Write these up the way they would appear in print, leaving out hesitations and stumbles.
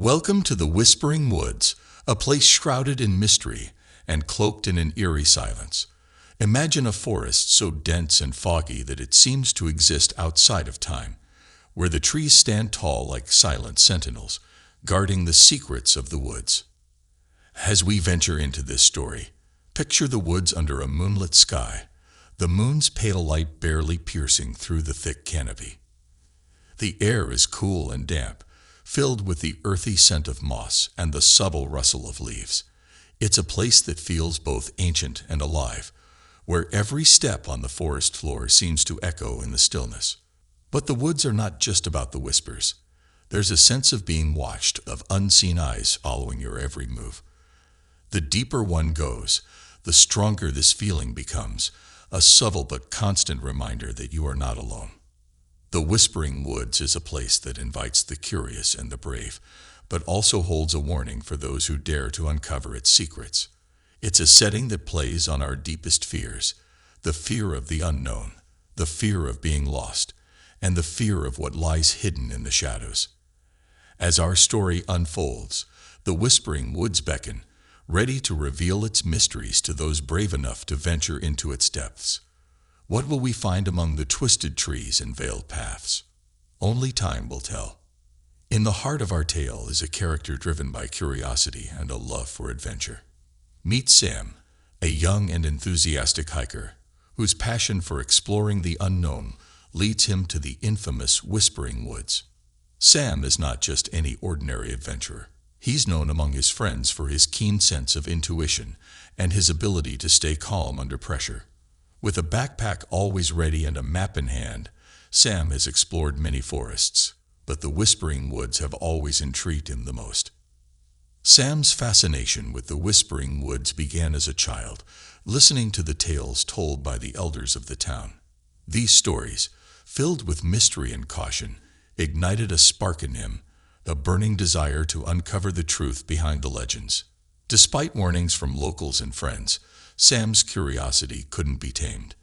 Welcome to the Whispering Woods, a place shrouded in mystery and cloaked in an eerie silence. Imagine a forest so dense and foggy that it seems to exist outside of time, where the trees stand tall like silent sentinels, guarding the secrets of the woods. As we venture into this story, picture the woods under a moonlit sky, the moon's pale light barely piercing through the thick canopy. The air is cool and damp, filled with the earthy scent of moss and the subtle rustle of leaves. It's a place that feels both ancient and alive, where every step on the forest floor seems to echo in the stillness. But the woods are not just about the whispers. There's a sense of being watched, of unseen eyes following your every move. The deeper one goes, the stronger this feeling becomes, a subtle but constant reminder that you are not alone. The Whispering Woods is a place that invites the curious and the brave, but also holds a warning for those who dare to uncover its secrets. It's a setting that plays on our deepest fears, the fear of the unknown, the fear of being lost, and the fear of what lies hidden in the shadows. As our story unfolds, the Whispering Woods beckon, ready to reveal its mysteries to those brave enough to venture into its depths. What will we find among the twisted trees and veiled paths? Only time will tell. In the heart of our tale is a character driven by curiosity and a love for adventure. Meet Sam, a young and enthusiastic hiker, whose passion for exploring the unknown leads him to the infamous Whispering Woods. Sam is not just any ordinary adventurer. He's known among his friends for his keen sense of intuition and his ability to stay calm under pressure. With a backpack always ready and a map in hand, Sam has explored many forests, but the Whispering Woods have always intrigued him the most. Sam's fascination with the Whispering Woods began as a child, listening to the tales told by the elders of the town. These stories, filled with mystery and caution, ignited a spark in him, a burning desire to uncover the truth behind the legends. Despite warnings from locals and friends, Sam's curiosity couldn't be tamed.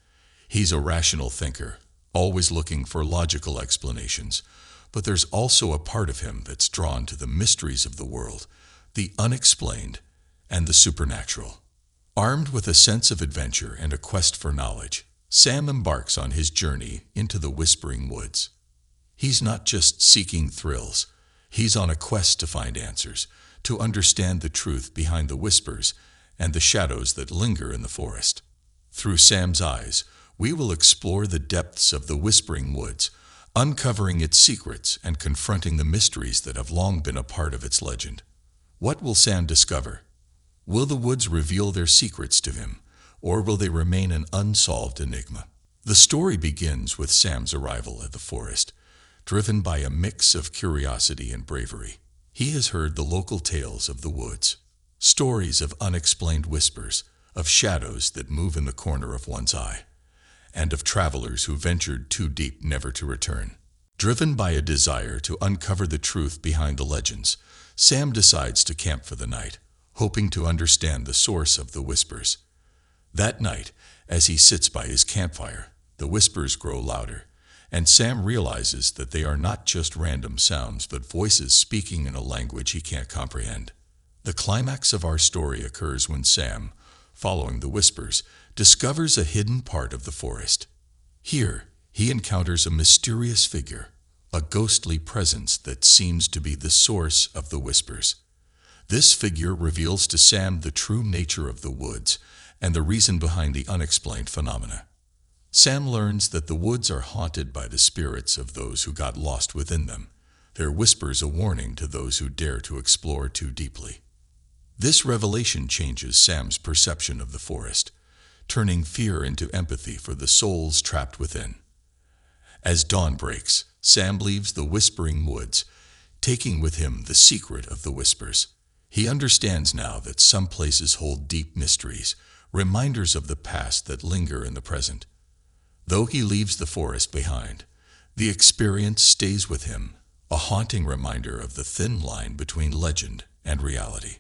He's a rational thinker, always looking for logical explanations, but there's also a part of him that's drawn to the mysteries of the world, the unexplained, and the supernatural. Armed with a sense of adventure and a quest for knowledge, Sam embarks on his journey into the Whispering Woods. He's not just seeking thrills, he's on a quest to find answers, to understand the truth behind the whispers and the shadows that linger in the forest. Through Sam's eyes, we will explore the depths of the Whispering Woods, uncovering its secrets and confronting the mysteries that have long been a part of its legend. What will Sam discover? Will the woods reveal their secrets to him, or will they remain an unsolved enigma? The story begins with Sam's arrival at the forest, driven by a mix of curiosity and bravery. He has heard the local tales of the woods, stories of unexplained whispers, of shadows that move in the corner of one's eye, and of travelers who ventured too deep never to return. Driven by a desire to uncover the truth behind the legends, Sam decides to camp for the night, hoping to understand the source of the whispers. That night, as he sits by his campfire, the whispers grow louder, and Sam realizes that they are not just random sounds but voices speaking in a language he can't comprehend. The climax of our story occurs when Sam, following the whispers, discovers a hidden part of the forest. Here, he encounters a mysterious figure, a ghostly presence that seems to be the source of the whispers. This figure reveals to Sam the true nature of the woods and the reason behind the unexplained phenomena. Sam learns that the woods are haunted by the spirits of those who got lost within them, their whispers a warning to those who dare to explore too deeply. This revelation changes Sam's perception of the forest, turning fear into empathy for the souls trapped within. As dawn breaks, Sam leaves the Whispering Woods, taking with him the secret of the whispers. He understands now that some places hold deep mysteries, reminders of the past that linger in the present. Though he leaves the forest behind, the experience stays with him, a haunting reminder of the thin line between legend and reality.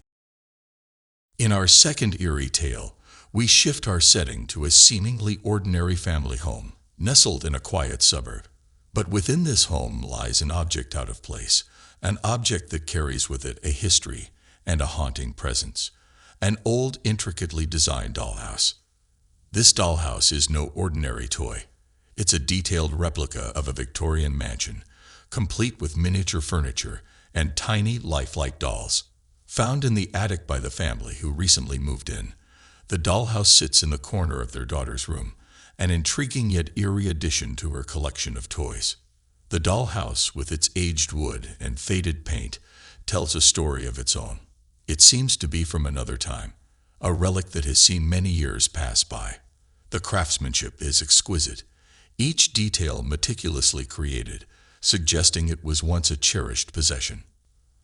In our second eerie tale, we shift our setting to a seemingly ordinary family home, nestled in a quiet suburb. But within this home lies an object out of place, an object that carries with it a history and a haunting presence. An old, intricately designed dollhouse. This dollhouse is no ordinary toy. It's a detailed replica of a Victorian mansion, complete with miniature furniture and tiny, lifelike dolls. Found in the attic by the family who recently moved in, the dollhouse sits in the corner of their daughter's room, an intriguing yet eerie addition to her collection of toys. The dollhouse, with its aged wood and faded paint, tells a story of its own. It seems to be from another time, a relic that has seen many years pass by. The craftsmanship is exquisite, each detail meticulously created, suggesting it was once a cherished possession.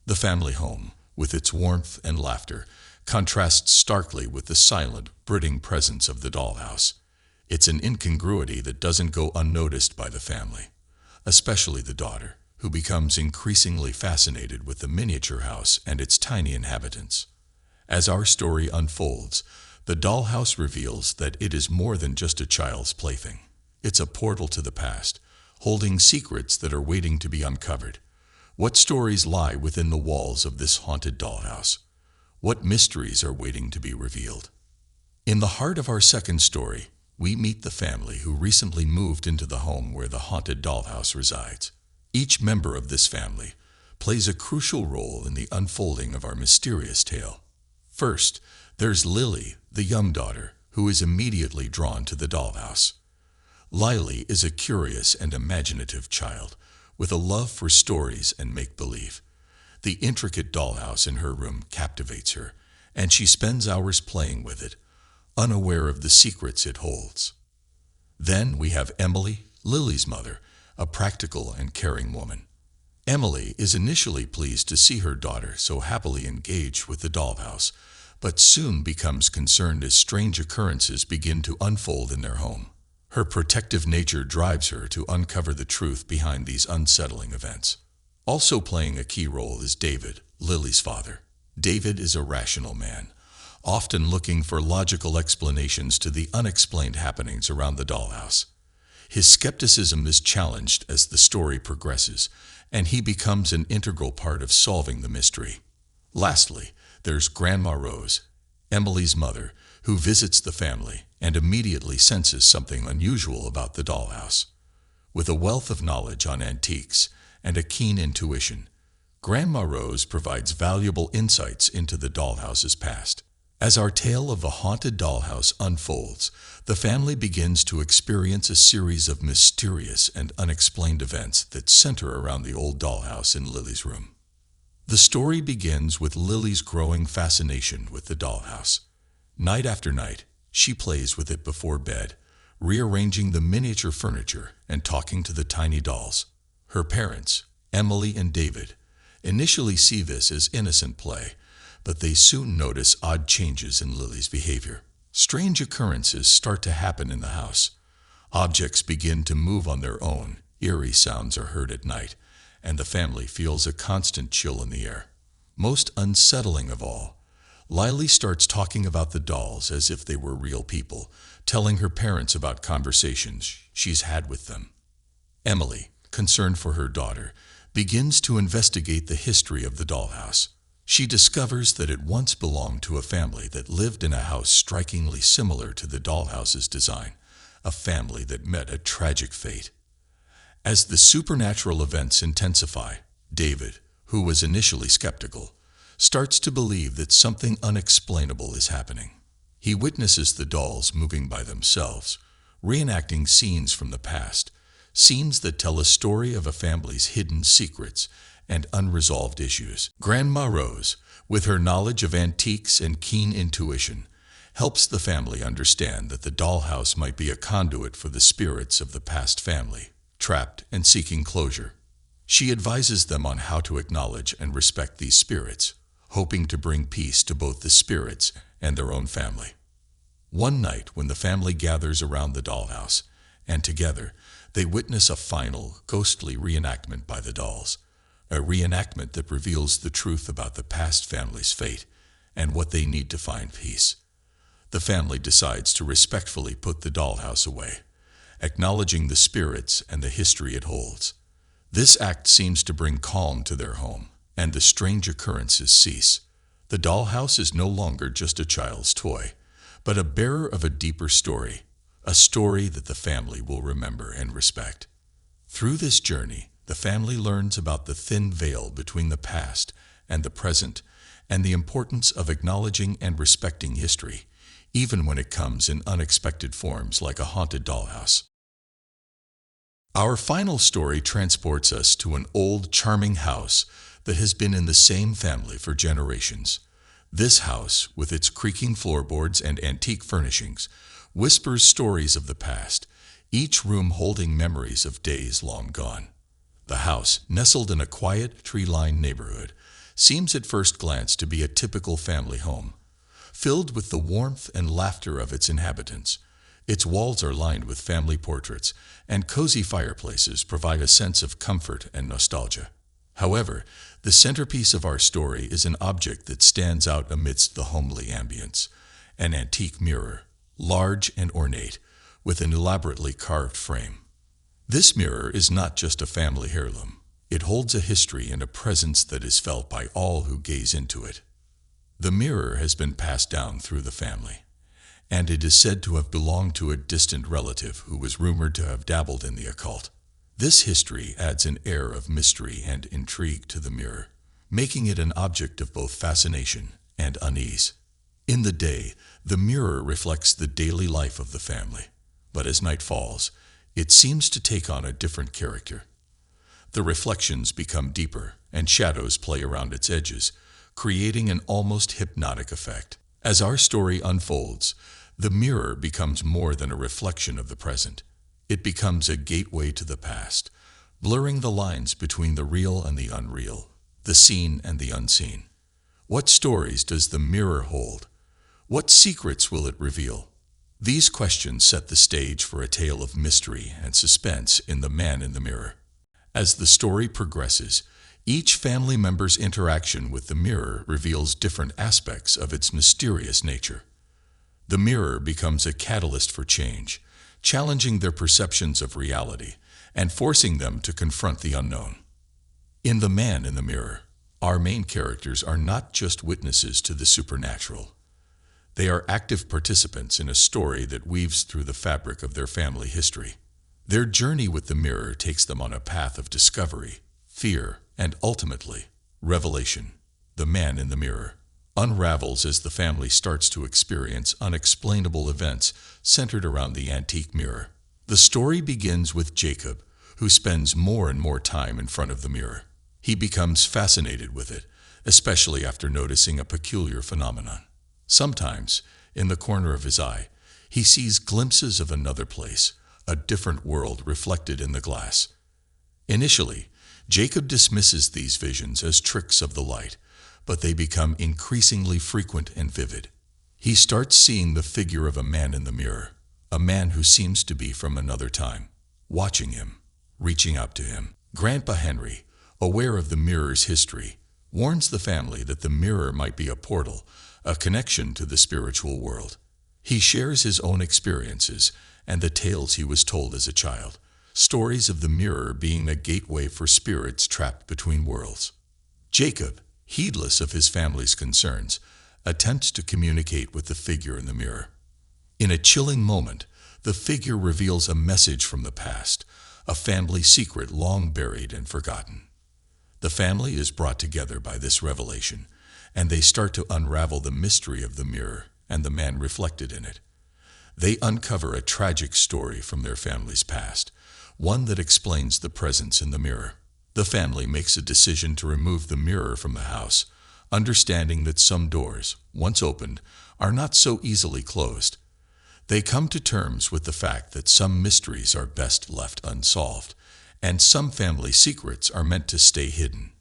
The family home, with its warmth and laughter, contrasts starkly with the silent, brooding presence of the dollhouse. It's an incongruity that doesn't go unnoticed by the family, especially the daughter, who becomes increasingly fascinated with the miniature house and its tiny inhabitants. As our story unfolds, the dollhouse reveals that it is more than just a child's plaything. It's a portal to the past, holding secrets that are waiting to be uncovered. What stories lie within the walls of this haunted dollhouse? What mysteries are waiting to be revealed? In the heart of our second story, we meet the family who recently moved into the home where the haunted dollhouse resides. Each member of this family plays a crucial role in the unfolding of our mysterious tale. First, there's Lily, the young daughter, who is immediately drawn to the dollhouse. Lily is a curious and imaginative child with a love for stories and make-believe. The intricate dollhouse in her room captivates her, and she spends hours playing with it, unaware of the secrets it holds. Then we have Emily, Lily's mother, a practical and caring woman. Emily is initially pleased to see her daughter so happily engaged with the dollhouse, but soon becomes concerned as strange occurrences begin to unfold in their home. Her protective nature drives her to uncover the truth behind these unsettling events. Also playing a key role is David, Lily's father. David is a rational man, often looking for logical explanations to the unexplained happenings around the dollhouse. His skepticism is challenged as the story progresses, and he becomes an integral part of solving the mystery. Lastly, there's Grandma Rose, Emily's mother, who visits the family and immediately senses something unusual about the dollhouse. With a wealth of knowledge on antiques and a keen intuition, Grandma Rose provides valuable insights into the dollhouse's past. As our tale of the haunted dollhouse unfolds, the family begins to experience a series of mysterious and unexplained events that center around the old dollhouse in Lily's room. The story begins with Lily's growing fascination with the dollhouse. Night after night, she plays with it before bed, rearranging the miniature furniture and talking to the tiny dolls. Her parents, Emily and David, initially see this as innocent play, but they soon notice odd changes in Lily's behavior. Strange occurrences start to happen in the house. Objects begin to move on their own, eerie sounds are heard at night, and the family feels a constant chill in the air. Most unsettling of all, Lily starts talking about the dolls as if they were real people, telling her parents about conversations she's had with them. Emily, concerned for her daughter, begins to investigate the history of the dollhouse. She discovers that it once belonged to a family that lived in a house strikingly similar to the dollhouse's design, a family that met a tragic fate. As the supernatural events intensify, David, who was initially skeptical, starts to believe that something unexplainable is happening. He witnesses the dolls moving by themselves, reenacting scenes from the past, scenes that tell a story of a family's hidden secrets and unresolved issues. Grandma Rose, with her knowledge of antiques and keen intuition, helps the family understand that the dollhouse might be a conduit for the spirits of the past family, trapped and seeking closure. She advises them on how to acknowledge and respect these spirits, hoping to bring peace to both the spirits and their own family. One night, when the family gathers around the dollhouse, and together, they witness a final, ghostly reenactment by the dolls, a reenactment that reveals the truth about the past family's fate and what they need to find peace. The family decides to respectfully put the dollhouse away, acknowledging the spirits and the history it holds. This act seems to bring calm to their home, and the strange occurrences cease. The dollhouse is no longer just a child's toy, but a bearer of a deeper story, a story that the family will remember and respect. Through this journey, the family learns about the thin veil between the past and the present, and the importance of acknowledging and respecting history, even when it comes in unexpected forms like a haunted dollhouse. Our final story transports us to an old, charming house that has been in the same family for generations. This house, with its creaking floorboards and antique furnishings, whispers stories of the past, each room holding memories of days long gone. The house, nestled in a quiet, tree-lined neighborhood, seems at first glance to be a typical family home, filled with the warmth and laughter of its inhabitants. Its walls are lined with family portraits, and cozy fireplaces provide a sense of comfort and nostalgia. However, the centerpiece of our story is an object that stands out amidst the homely ambience: an antique mirror, large and ornate, with an elaborately carved frame. This mirror is not just a family heirloom. It holds a history and a presence that is felt by all who gaze into it. The mirror has been passed down through the family, and it is said to have belonged to a distant relative who was rumored to have dabbled in the occult. This history adds an air of mystery and intrigue to the mirror, making it an object of both fascination and unease. In the day, the mirror reflects the daily life of the family, but as night falls, it seems to take on a different character. The reflections become deeper, and shadows play around its edges, creating an almost hypnotic effect. As our story unfolds, the mirror becomes more than a reflection of the present. It becomes a gateway to the past, blurring the lines between the real and the unreal, the seen and the unseen. What stories does the mirror hold? What secrets will it reveal? These questions set the stage for a tale of mystery and suspense in The Man in the Mirror. As the story progresses, each family member's interaction with the mirror reveals different aspects of its mysterious nature. The mirror becomes a catalyst for change, challenging their perceptions of reality and forcing them to confront the unknown. In The Man in the Mirror, our main characters are not just witnesses to the supernatural. They are active participants in a story that weaves through the fabric of their family history. Their journey with the mirror takes them on a path of discovery, fear, and ultimately, revelation. The Man in the Mirror unravels as the family starts to experience unexplainable events centered around the antique mirror. The story begins with Jacob, who spends more and more time in front of the mirror. He becomes fascinated with it, especially after noticing a peculiar phenomenon. Sometimes, in the corner of his eye, he sees glimpses of another place, a different world reflected in the glass. Initially, Jacob dismisses these visions as tricks of the light, but they become increasingly frequent and vivid. He starts seeing the figure of a man in the mirror, a man who seems to be from another time, watching him, reaching out to him. Grandpa Henry, aware of the mirror's history, warns the family that the mirror might be a portal, a connection to the spiritual world. He shares his own experiences and the tales he was told as a child, stories of the mirror being a gateway for spirits trapped between worlds. Jacob, heedless of his family's concerns, attempts to communicate with the figure in the mirror. In a chilling moment, the figure reveals a message from the past, a family secret long buried and forgotten. The family is brought together by this revelation, and they start to unravel the mystery of the mirror and the man reflected in it. They uncover a tragic story from their family's past, one that explains the presence in the mirror. The family makes a decision to remove the mirror from the house, understanding that some doors, once opened, are not so easily closed. They come to terms with the fact that some mysteries are best left unsolved, and some family secrets are meant to stay hidden.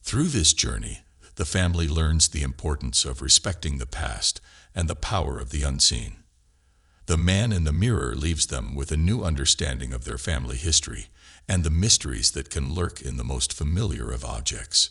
Through this journey, the family learns the importance of respecting the past and the power of the unseen. The Man in the Mirror leaves them with a new understanding of their family history and the mysteries that can lurk in the most familiar of objects.